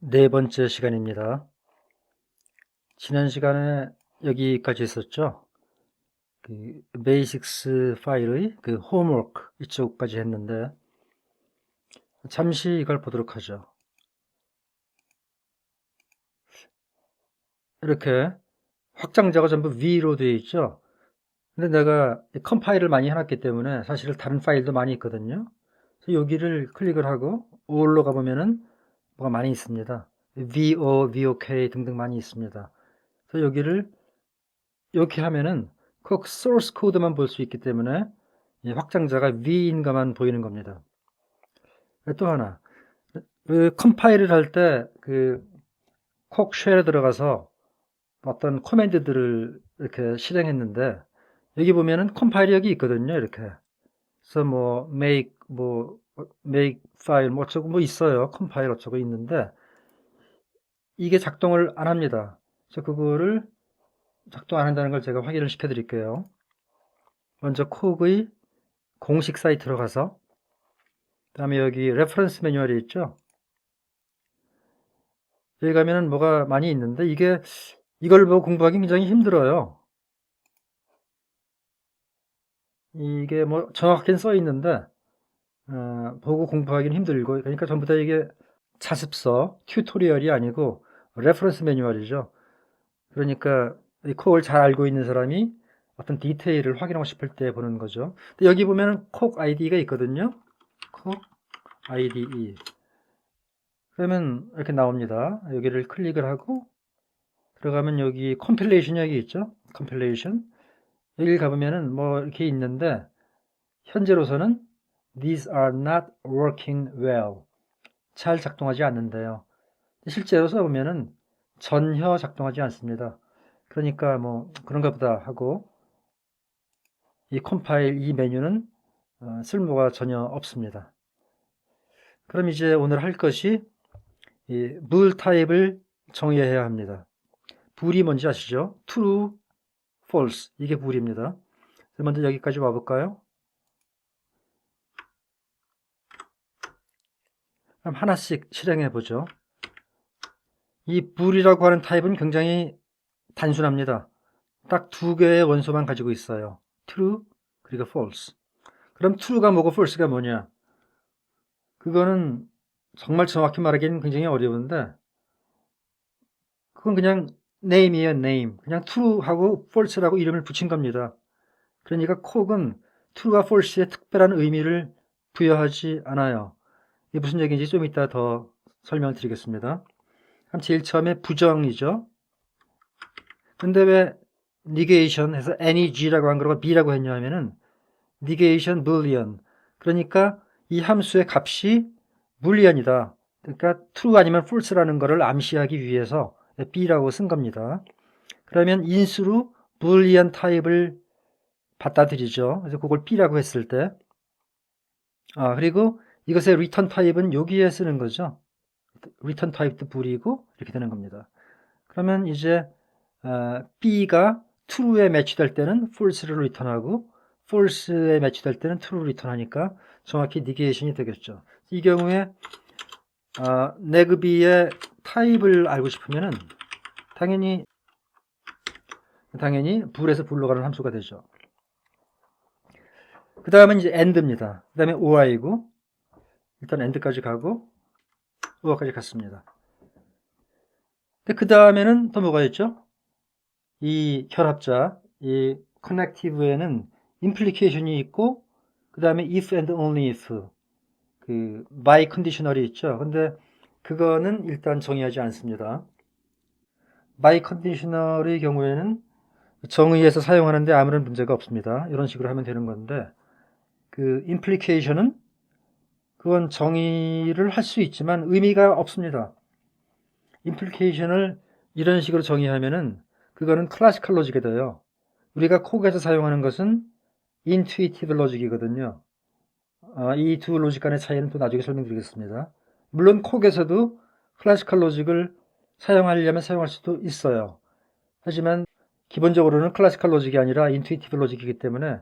네 번째 시간입니다. 지난 시간에 여기까지 했었죠. 그 베이식스 파일의 그 홈워크 이쪽까지 했는데 잠시 이걸 보도록 하죠. 이렇게 확장자가 전부 위로 되어 있죠. 근데 내가 컴파일을 많이 해놨기 때문에 사실 다른 파일도 많이 있거든요. 그래서 여기를 클릭을 하고 all로 가보면은 뭐가 많이 있습니다. VO, VOK 등등 많이 있습니다. 그래서 여기를 이렇게 하면은 그 소스 코드만 볼 수 있기 때문에 확장자가 위인 것만 보이는 겁니다. 또 하나, 그 컴파일을 할 때 그 콕 쉘에 들어가서 어떤 코맨드들을 이렇게 실행했는데 여기 보면은 컴파일이 여기 있거든요. 이렇게. 그래서 뭐 make file 뭐 어쩌고 뭐 있어요. 컴파일 어쩌고 있는데 이게 작동을 안 합니다. 그래서 그거를 작동 안 한다는 걸 제가 확인을 시켜 드릴게요. 먼저 콕의 공식 사이트로 가서 그다음에 여기 레퍼런스 매뉴얼이 있죠. 여기 가면은 뭐가 많이 있는데 이걸 보고 공부하기 굉장히 힘들어요. 이게 뭐 정확하게 써 있는데 보고 공부하기는 힘들고 그러니까 전부 다 이게 자습서, 튜토리얼이 아니고 레퍼런스 매뉴얼이죠. 그러니까 이 콕을 잘 알고 있는 사람이 어떤 디테일을 확인하고 싶을 때 보는 거죠. 근데 여기 보면은 콕 아이디가 있거든요. 콕 IDE. 그러면 이렇게 나옵니다. 여기를 클릭을 하고 들어가면 여기 컴필레이션 여기 있죠. 컴필레이션. 여기 가보면은 뭐 이렇게 있는데 현재로서는 these are not working well. 잘 작동하지 않는데요. 실제로 써보면은 전혀 작동하지 않습니다. 그러니까 뭐 그런가 보다 하고 이 컴파일 이 메뉴는 쓸모가 전혀 없습니다. 그럼 이제 오늘 할 것이 이 bool 타입을 정의해야 합니다. bool이 뭔지 아시죠? true, false 이게 bool입니다. 먼저 여기까지 와볼까요? 그럼 하나씩 실행해 보죠. 이 bool이라고 하는 타입은 굉장히 단순합니다. 딱 두 개의 원소만 가지고 있어요. true 그리고 false. 그럼 true가 뭐고 false가 뭐냐? 그거는 정말 정확히 말하기는 굉장히 어려운데 그건 그냥 name이에요, name. 그냥 true하고 false라고 이름을 붙인 겁니다. 그러니까 콕은 true와 false에 특별한 의미를 부여하지 않아요. 이게 무슨 얘기인지 좀 이따 더 설명을 드리겠습니다. 그럼 제일 처음에 부정이죠. 근데 왜 negation 해서 neg라고 한 거라고 b라고 했냐 하면은 negation boolean. 그러니까 이 함수의 값이 boolean이다. 그러니까 true 아니면 false라는 것을 암시하기 위해서 b라고 쓴 겁니다. 그러면 인수로 boolean 타입을 받아들이죠. 그래서 그걸 b라고 했을 때 그리고 이것의 return 타입은 여기에 쓰는 거죠. return 타입도 bool이고 이렇게 되는 겁니다. 그러면 이제 b가 true에 매치될 때는 false를 리턴하고 false에 매치될 때는 true를 리턴하니까 정확히 negation이 되겠죠. 이 경우에 negB의 타입을 알고 싶으면은 당연히 bool에서 bool로 가는 함수가 되죠. 그 다음은 이제 end입니다. 그 다음에 or이고 일단 end까지 가고 or까지 갔습니다. 그 다음에는 또 뭐가 있죠? 이 결합자, 이 connective에는 implication이 있고 그 다음에 if and only if 그 by conditional이 있죠. 근데 그거는 일단 정의하지 않습니다. by conditional의 경우에는 정의해서 사용하는데 아무런 문제가 없습니다. 이런 식으로 하면 되는 건데 그 implication은 그건 정의를 할 수 있지만 의미가 없습니다. implication을 이런 식으로 정의하면은 그거는 클래시컬 로직이 돼요. 우리가 콕에서 사용하는 것은 intuitive logic이거든요. 이 두 로직 간의 차이는 또 나중에 설명드리겠습니다. 물론 콕에서도 클래시컬 로직을 사용하려면 사용할 수도 있어요. 하지만 기본적으로는 클래시컬 로직이 아니라 인투이티브 로직이기 때문에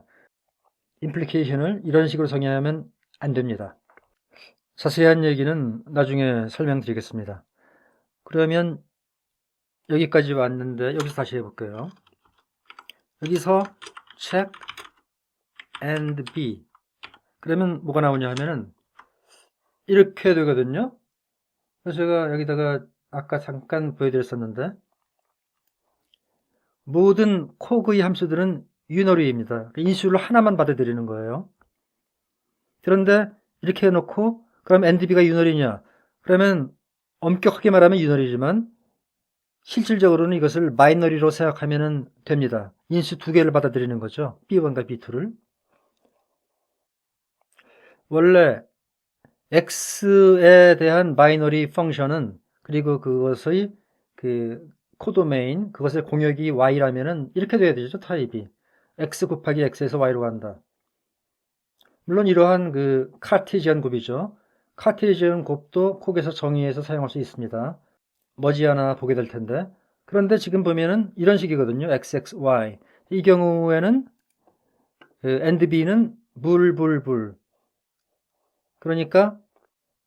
임플리케이션을 이런 식으로 정의하면 안 됩니다. 자세한 얘기는 나중에 설명드리겠습니다. 그러면 여기까지 왔는데 여기서 다시 해볼게요. 여기서 check and b. 그러면 뭐가 나오냐 하면은 이렇게 되거든요. 그래서 제가 여기다가 아까 잠깐 보여드렸었는데 모든 콕의 함수들은 유너리입니다. 인수를 하나만 받아들이는 거예요. 그런데 이렇게 해놓고 그럼 AND-B가 유너리냐? 그러면 엄격하게 말하면 유너리지만 실질적으로는 이것을 마이너리로 생각하면 됩니다. 인수 두 개를 받아들이는 거죠. B1과 B2를. 원래 X에 대한 바이너리 펑션은 그리고 그것의 그 코도메인, 그것의 공역이 Y라면은 이렇게 돼야 되죠. 타입이. X 곱하기 X에서 Y로 간다. 물론 이러한 그 카티지언 곱이죠. 카티지언 곱도 콕에서 정의해서 사용할 수 있습니다. 머지않아 보게 될 텐데. 그런데 지금 보면은 이런 식이거든요. XXY. 이 경우에는 AND B는 불. 그러니까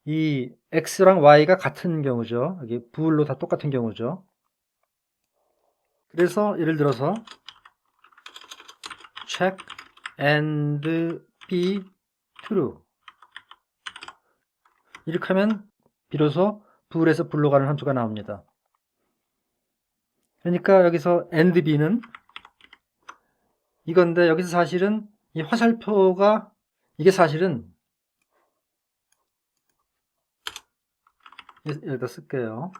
이 X랑 Y가 같은 경우죠. 이게 불로 다 똑같은 경우죠. 그래서 예를 들어서 check and be true. 이렇게 하면 비로소 불에서 불로 가는 함수가 나옵니다. 그러니까 여기서 and b는 이건데 여기서 사실은 이 화살표가 이게 사실은 여기다 쓸게요.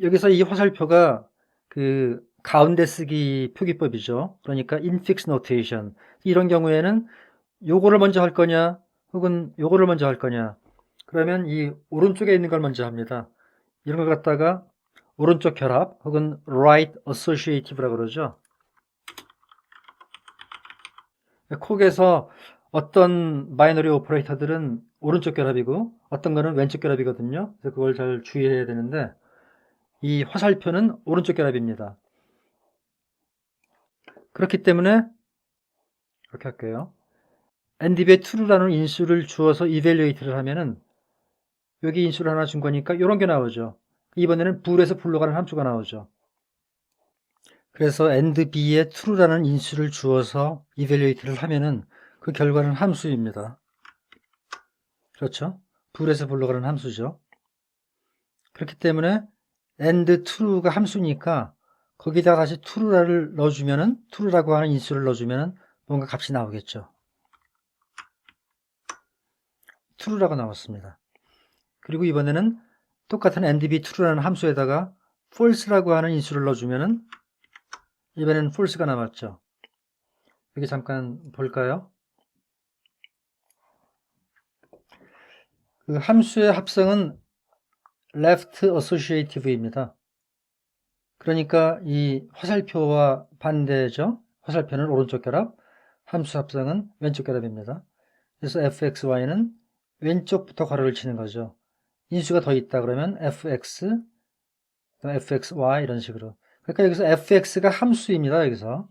여기서 이 화살표가 그 가운데 쓰기 표기법이죠. 그러니까 infix notation. 이런 경우에는 요거를 먼저 할 거냐 혹은 요거를 먼저 할 거냐. 그러면 이 오른쪽에 있는 걸 먼저 합니다. 이런 걸 갖다가 오른쪽 결합 혹은 right associative라고 그러죠. 콕에서 어떤 바이너리 오퍼레이터들은 오른쪽 결합이고 어떤 거는 왼쪽 결합이거든요. 그래서 그걸 잘 주의해야 되는데 이 화살표는 오른쪽 결합입니다. 그렇기 때문에 이렇게 할게요. AND-B에 true라는 인수를 주어서 evaluate를 하면은 여기 인수를 하나 준 거니까 이런 게 나오죠. 이번에는 불에서 불로 가는 함수가 나오죠. 그래서 AND-B에 true라는 인수를 주어서 evaluate를 하면은 그 결과는 함수입니다. 그렇죠? 불에서 불로 가는 함수죠. 그렇기 때문에 and true가 함수니까 거기다가 다시 true를 넣어주면은 true라고 하는 인수를 넣어주면은 뭔가 값이 나오겠죠. true라고 나왔습니다. 그리고 이번에는 똑같은 AND-B true라는 함수에다가 false라고 하는 인수를 넣어주면은 이번에는 false가 남았죠. 여기 잠깐 볼까요? 그 함수의 합성은 left associative입니다. 그러니까 이 화살표와 반대죠. 화살표는 오른쪽 결합, 함수 합성은 왼쪽 결합입니다. 그래서 fxy는 왼쪽부터 괄호를 치는 거죠. 인수가 더 있다 그러면 fx, fxy 이런 식으로. 그러니까 여기서 fx가 함수입니다. 여기서.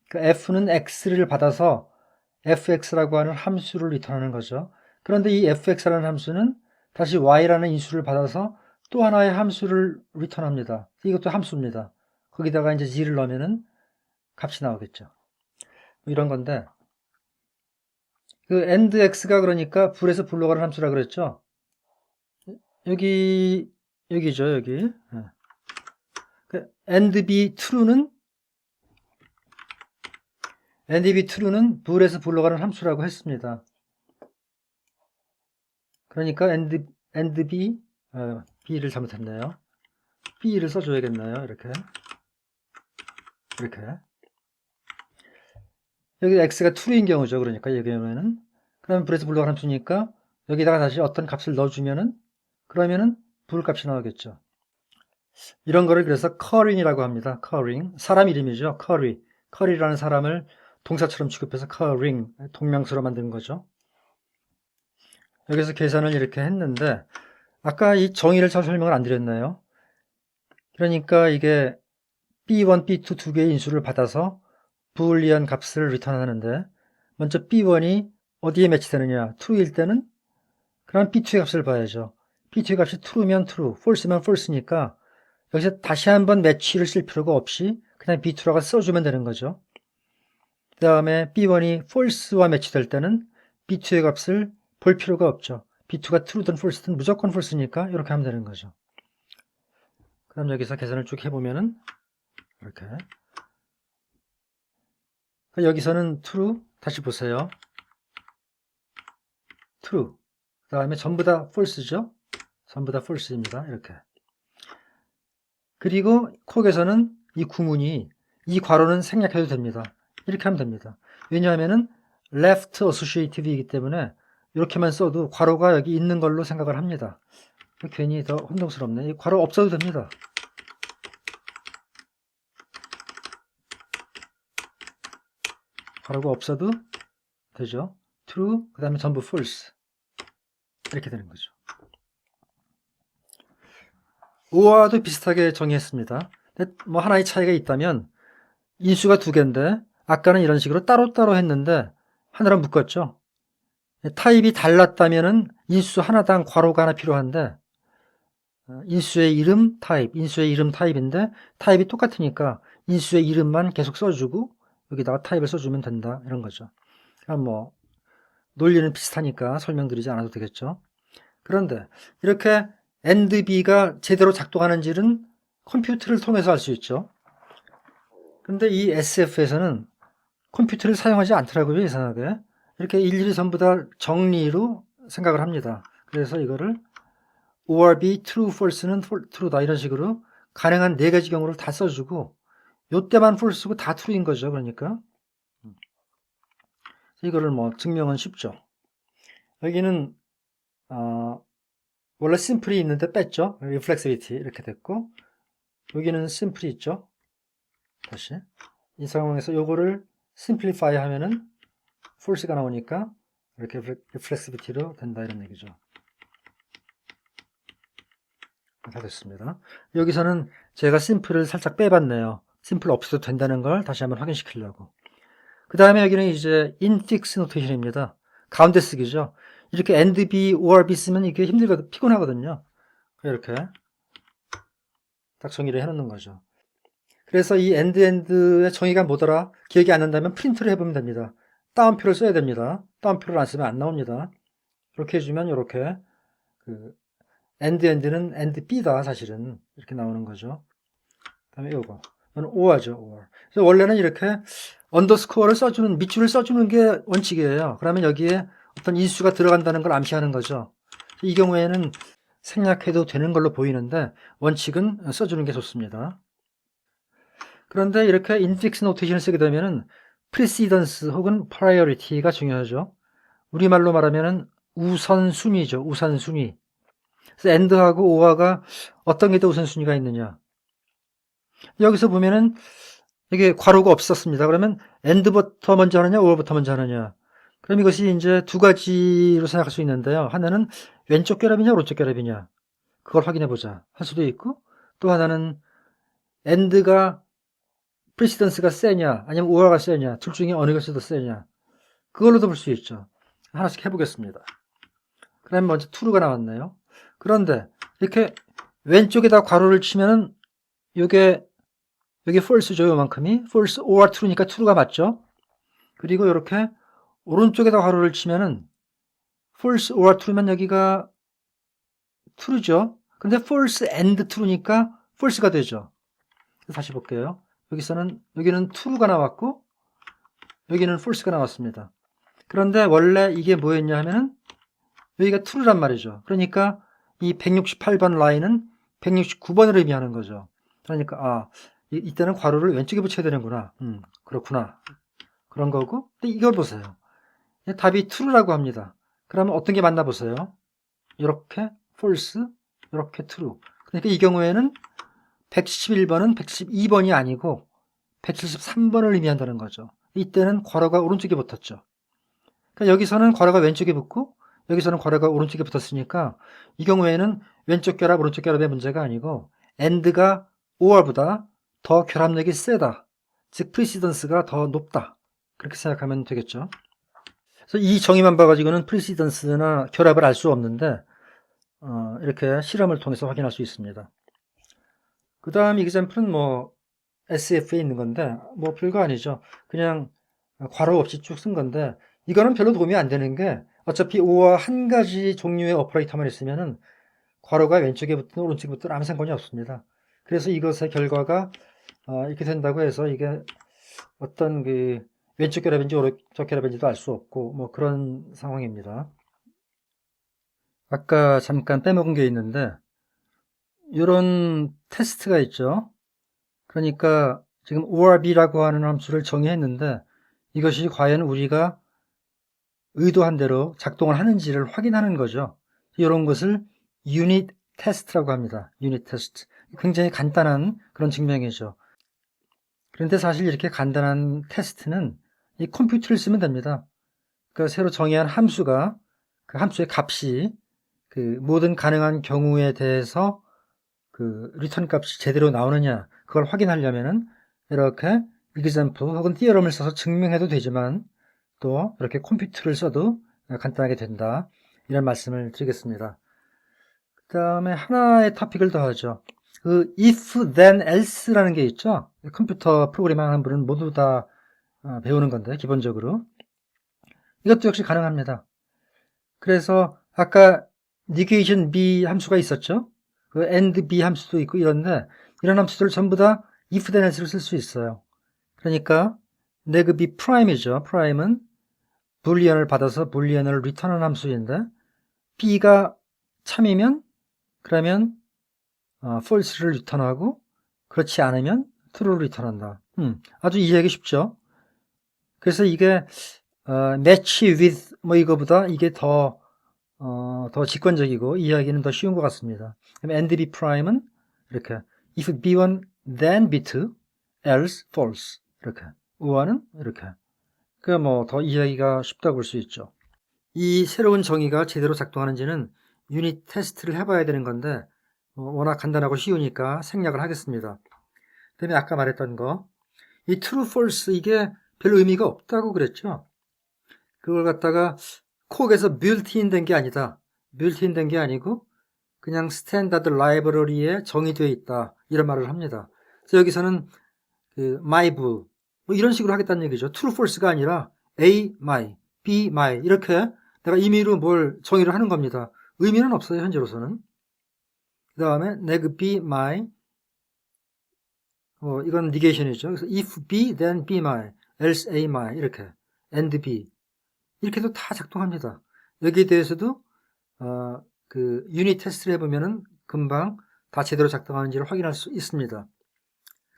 그러니까 f는 x를 받아서 fx라고 하는 함수를 리턴하는 거죠. 그런데 이 fx라는 함수는 다시 y라는 인수를 받아서 또 하나의 함수를 리턴합니다. 이것도 함수입니다. 거기다가 이제 g를 넣으면은 값이 나오겠죠. 이런 건데 그 and x가 그러니까 불에서 불로 가는 함수라 그랬죠. 여기죠, 여기. and b true는 불에서 불로 가는 함수라고 했습니다. 그러니까 and b b를 잘못했네요. b를 써줘야겠네요. 이렇게 여기 x가 true인 경우죠. 그러니까 이 경우에는 그러면 불에서 불로 가는 함수니까 여기다가 다시 어떤 값을 넣어주면은 그러면은 불 값이 나오겠죠. 이런 거를 그래서 curring이라고 합니다. curring 사람 이름이죠. curry라는 사람을 동사처럼 취급해서 curring 동명사로 만든 거죠. 여기서 계산을 이렇게 했는데 아까 이 정의를 잘 설명을 안 드렸나요? 그러니까 이게 B1, B2 두 개의 인수를 받아서 부울리안 값을 리턴하는데 먼저 B1이 어디에 매치되느냐? true일 때는 그럼 b2의 값을 봐야죠. b2의 값이 true면 true, false면 false니까 여기서 다시 한번 매치를 쓸 필요가 없이 그냥 b2라고 써주면 되는 거죠. 그 다음에 b1이 false와 매치될 때는 b2의 값을 볼 필요가 없죠. b2가 true든 false든 무조건 false니까 이렇게 하면 되는 거죠. 그럼 여기서 계산을 쭉 해보면은 이렇게 여기서는 true, 다시 보세요. true. 그 다음에 전부 다 false죠. 전부 다 false입니다. 이렇게. 그리고 콕에서는 이 구문이 이 괄호는 생략해도 됩니다. 이렇게 하면 됩니다. 왜냐하면은 left associative이기 때문에 이렇게만 써도 괄호가 여기 있는 걸로 생각을 합니다. 괜히 더 혼동스럽네. 이 괄호 없어도 됩니다. 괄호가 없어도 되죠. true, 그 다음에 전부 false. 이렇게 되는 거죠. 오와도 비슷하게 정의했습니다. 뭐 하나의 차이가 있다면 인수가 두 개인데 아까는 이런 식으로 따로따로 했는데 하나로 묶었죠. 타입이 달랐다면은 인수 하나당 괄호가 하나 필요한데 인수의 이름 타입, 인수의 이름 타입인데 타입이 똑같으니까 인수의 이름만 계속 써주고 여기다가 타입을 써주면 된다 이런 거죠. 그럼 뭐 논리는 비슷하니까 설명드리지 않아도 되겠죠. 그런데 이렇게 AND B가 제대로 작동하는지는 컴퓨터를 통해서 알 수 있죠. 그런데 이 SF에서는 컴퓨터를 사용하지 않더라고요, 이상하게. 이렇게 일일이 전부 다 정리로 생각을 합니다. 그래서 이거를 ORB, true, false는 true다 이런 식으로 가능한 네 가지 경우를 다 써주고 요때만 false고 다 true인 거죠. 그러니까 이거를 뭐 증명은 쉽죠. 여기는 원래 simple이 있는데 뺐죠. reflexivity 이렇게 됐고 여기는 simple이 있죠. 다시 이 상황에서 요거를 simplify 하면은 false가 나오니까 이렇게 reflexivity로 된다 이런 얘기죠. 다 됐습니다. 여기서는 제가 simple을 살짝 빼봤네요. simple 없어도 된다는 걸 다시 한번 확인시키려고. 그 다음에 여기는 이제 infix 노테이션입니다. 가운데 쓰기죠. 이렇게 AND B, OR B 쓰면 이게 힘들거든, 피곤하거든요. 이렇게 딱 정의를 해놓는 거죠. 그래서 이 AND의 정의가 뭐더라? 기억이 안 난다면 프린트를 해보면 됩니다. 따옴표를 써야 됩니다. 따옴표를 안 쓰면 안 나옵니다. 이렇게 해주면 이렇게 AND는 AND B다 사실은 이렇게 나오는 거죠. 그 다음에 이거 이건 OR죠. OR. 그래서 원래는 이렇게 언더스코어를 써주는 밑줄을 써주는 게 원칙이에요. 그러면 여기에 어떤 인수가 들어간다는 걸 암시하는 거죠. 이 경우에는 생략해도 되는 걸로 보이는데 원칙은 써주는 게 좋습니다. 그런데 이렇게 infix 노테이션을 쓰게 되면은 precedence 혹은 priority가 중요하죠. 우리말로 말하면은 우선순위죠. 우선순위. 그래서 AND하고 OR가 어떤 게 더 우선순위가 있느냐. 여기서 보면은 이게 괄호가 없었습니다. 그러면 AND부터 먼저 하느냐, OR부터 먼저 하느냐. 그럼 이것이 이제 두 가지로 생각할 수 있는데요. 하나는 왼쪽 결합이냐, 오른쪽 결합이냐. 그걸 확인해 보자. 할 수도 있고, 또 하나는 AND가 프리시던스가 세냐, 아니면 OR가 세냐, 둘 중에 어느 것이 더 세냐. 그걸로도 볼 수 있죠. 하나씩 해보겠습니다. 그러면 먼저 true가 나왔네요. 그런데 이렇게 왼쪽에다 괄호를 치면은 요게 false죠. 요만큼이 false or true니까 true가 맞죠. 그리고 이렇게 오른쪽에다 괄호를 치면은 false or true면 여기가 true죠. 근데 false and true니까 false가 되죠. 다시 볼게요. 여기는 true가 나왔고 여기는 false가 나왔습니다. 그런데 원래 이게 뭐였냐 하면은 여기가 true란 말이죠. 그러니까 이 168번 라인은 169번을 의미하는 거죠. 그러니까 이때는 괄호를 왼쪽에 붙여야 되는구나. 그렇구나. 그런 거고. 근데 이걸 보세요. 답이 true라고 합니다. 그러면 어떤 게 맞나 보세요. 이렇게 false, 이렇게 true. 그러니까 이 경우에는 171번은 112번이 아니고 173번을 의미한다는 거죠. 이때는 괄호가 오른쪽에 붙었죠. 그러니까 여기서는 괄호가 왼쪽에 붙고 여기서는 괄호가 오른쪽에 붙었으니까 이 경우에는 왼쪽 결합, 오른쪽 결합의 문제가 아니고 AND가 OR보다 더 결합력이 세다. 즉 프리시던스가 더 높다. 그렇게 생각하면 되겠죠. 그래서 이 정의만 봐가지고는 프리시던스나 결합을 알 수 없는데 이렇게 실험을 통해서 확인할 수 있습니다. 그 다음 example은 뭐 SF에 있는 건데 뭐 별거 아니죠. 그냥 괄호 없이 쭉 쓴 건데 이거는 별로 도움이 안 되는 게 어차피 O와 한 가지 종류의 오퍼레이터만 있으면은 괄호가 왼쪽에 붙든 오른쪽에 붙든 아무 상관이 없습니다. 그래서 이것의 결과가 이렇게 된다고 해서 이게 어떤 그 왼쪽 결합인지 오른쪽 결합인지도 알 수 없고 뭐 그런 상황입니다. 아까 잠깐 빼먹은 게 있는데 이런 테스트가 있죠. 그러니까 지금 ORB라고 하는 함수를 정의했는데 이것이 과연 우리가 의도한 대로 작동을 하는지를 확인하는 거죠. 이런 것을 유닛 테스트라고 합니다. 유닛 테스트. 굉장히 간단한 그런 증명이죠. 그런데 사실 이렇게 간단한 테스트는 이 컴퓨터를 쓰면 됩니다. 그러니까 새로 정의한 함수가 그 함수의 값이 그 모든 가능한 경우에 대해서 그 리턴 값이 제대로 나오느냐 그걸 확인하려면은 이렇게 example 혹은 theorem을 써서 증명해도 되지만 또 이렇게 컴퓨터를 써도 간단하게 된다 이런 말씀을 드리겠습니다. 그 다음에 하나의 토픽을 더 하죠. 그 if then else라는 게 있죠. 컴퓨터 프로그래밍 하는 분은 모두 다 배우는 건데 기본적으로 이것도 역시 가능합니다. 그래서 아까 negation b 함수가 있었죠. 그 and b 함수도 있고 이런데 이런 함수들 전부 다 if then else를 쓸 수 있어요. 그러니까 neg b prime이죠. prime은 불리언을 받아서 불리언을 리턴하는 함수인데 b가 참이면 그러면 false를 리턴하고 그렇지 않으면 true를 리턴한다. 아주 이해하기 쉽죠. 그래서 이게 match with 뭐 이거보다 이게 더 직관적이고 이해하기는 더 쉬운 것 같습니다. 그럼 and b prime은 이렇게 if b1 then b2 else false 이렇게 우와는 이렇게 그 뭐 더 이해하기가 쉽다고 볼 수 있죠. 이 새로운 정의가 제대로 작동하는지는 유닛 테스트를 해봐야 되는 건데 워낙 간단하고 쉬우니까 생략을 하겠습니다. 그다음에 아까 말했던 거 이 true, false 이게 별 의미가 없다고 그랬죠. 그걸 갖다가 콕에서 built-in 된 게 아니다. built-in 된 게 아니고 그냥 스탠다드 라이브러리에 정의되어 있다. 이런 말을 합니다. 그래서 여기서는 그 my bool 뭐 이런 식으로 하겠다는 얘기죠. true, false가 아니라 A, my, B, my 이렇게 내가 임의로 뭘 정의를 하는 겁니다. 의미는 없어요. 현재로서는. 그 다음에 neg B, my 이건 negation이죠. 그래서 if B, then B, my, else A, my 이렇게 and B 이렇게 해도 다 작동합니다. 여기에 대해서도 그 유닛 테스트를 해보면은 금방 다 제대로 작동하는지를 확인할 수 있습니다.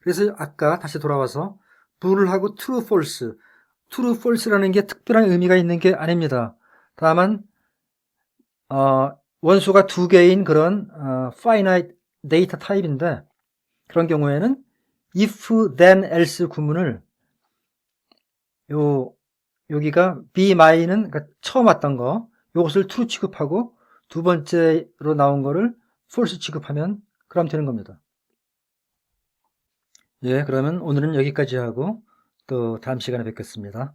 그래서 아까 다시 돌아와서 bool하고 true, false, true, false라는 게 특별한 의미가 있는 게 아닙니다. 다만 원소가 두 개인 그런 finite data 타입인데 그런 경우에는 if, then, else 구문을 여기가 be, my는 그러니까 처음 왔던 거 이것을 true 취급하고 두 번째로 나온 거를 false 취급하면 그럼 되는 겁니다. 예, 그러면 오늘은 여기까지 하고 또 다음 시간에 뵙겠습니다.